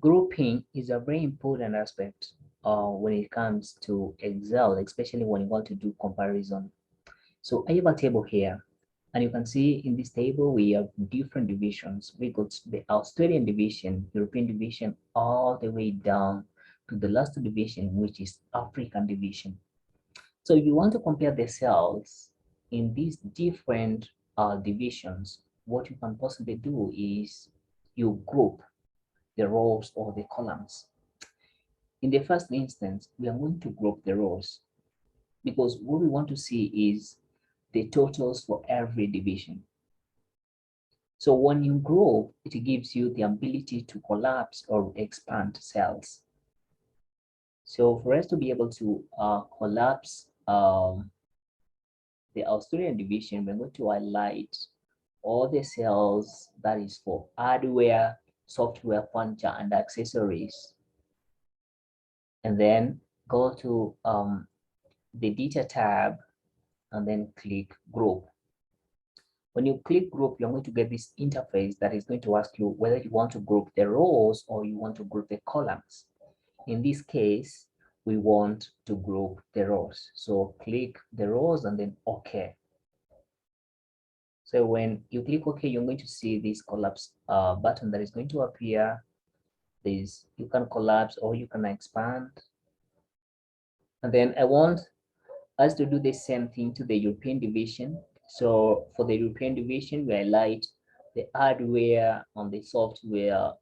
Grouping is a very important aspect when it comes to Excel, especially when you want to do comparison. So I have a table here, and you can see in this table we have different divisions. We got the Australian division, European division, all the way down to the last division, which is African division. So if you want to compare the cells in these different divisions, what you can possibly do is you group the rows or the columns. In the first instance, we are going to group the rows because what we want to see is the totals for every division. So when you group, it gives you the ability to collapse or expand cells. So for us to be able to collapse the Australian division, we're going to highlight all the cells that is for hardware, software, furniture, and accessories. And then go to the data tab and then click group. When you click group, you're going to get this interface that is going to ask you whether you want to group the rows or you want to group the columns. In this case, we want to group the rows. So click the rows and then OK. So when you click OK, you're going to see this collapse button that is going to appear. This you can collapse or you can expand. And then I want us to do the same thing to the European division. So for the European division, we highlight the hardware and the software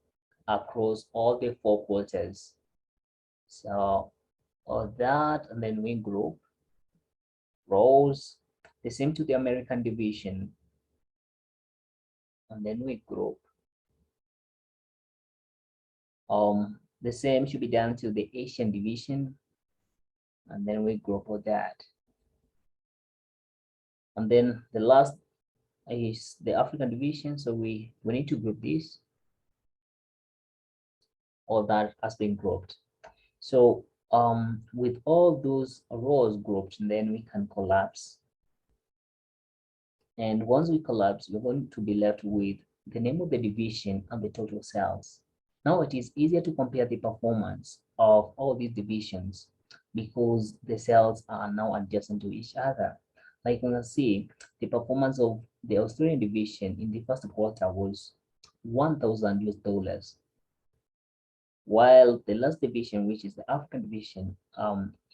across all the four quarters. So all that, and then we group rows, the same to the American division, and then we group. The same should be done to the Asian division, and then we group all that. And then the last is the African division, so we need to group this. All that has been grouped. So with all those rows grouped, then we can collapse. And once we collapse, we're going to be left with the name of the division and the total cells. Now it is easier to compare the performance of all these divisions because the cells are now adjacent to each other. Like you can see, the performance of the Australian division in the first quarter was 1,000 US dollars, while the last division, which is the African division,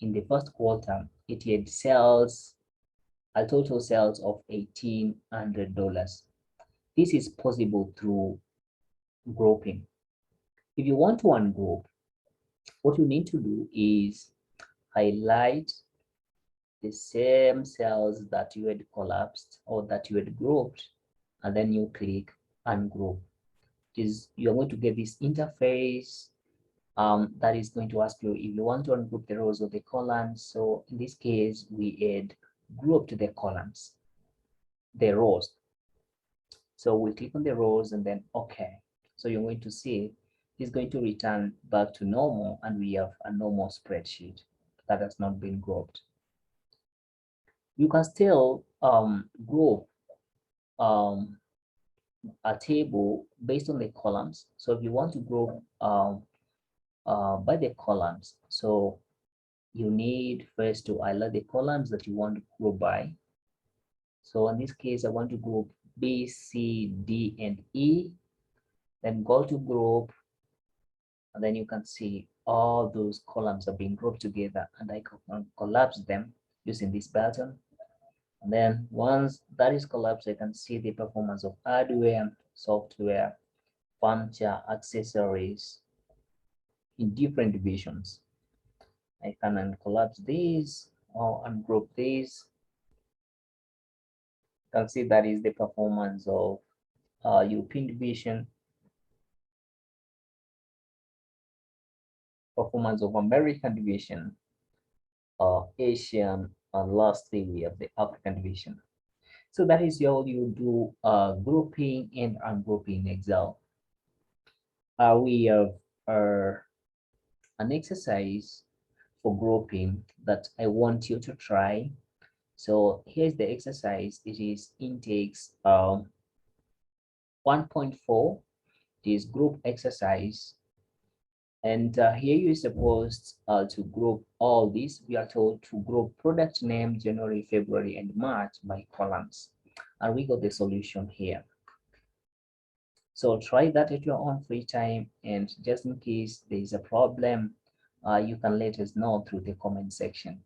in the first quarter, it had sales, a total sales of $1,800. This is possible through grouping. If you want to ungroup, what you need to do is highlight the same cells that you had collapsed or that you had grouped, and then you click ungroup. You're going to get this interface that is going to ask you if you want to ungroup the rows or the columns. So in this case, we had grouped the columns, the rows. So we click on the rows and then OK. So you're going to see it's going to return back to normal, and we have a normal spreadsheet that has not been grouped. You can still group a table based on the columns. So if you want to group by the columns, so you need first to highlight the columns that you want to group by. So in this case, I want to group B, C, D, and E. Then go to group, and then you can see all those columns are being grouped together, and I can collapse them using this button. And then once that is collapsed, I can see the performance of hardware, software, furniture, accessories in different divisions. I can uncollapse these or ungroup these. You can see that is the performance of European division, performance of American division, Asian, and lastly we have the African division. So that is how you do grouping and ungrouping in Excel. We have an exercise for grouping that I want you to try. So here's the exercise. It is intakes 1.4. This group exercise. And here you're supposed to group all this. We are told to group product name, January, February, and March by columns. And we got the solution here. So try that at your own free time. And just in case there is a problem, you can let us know through the comment section.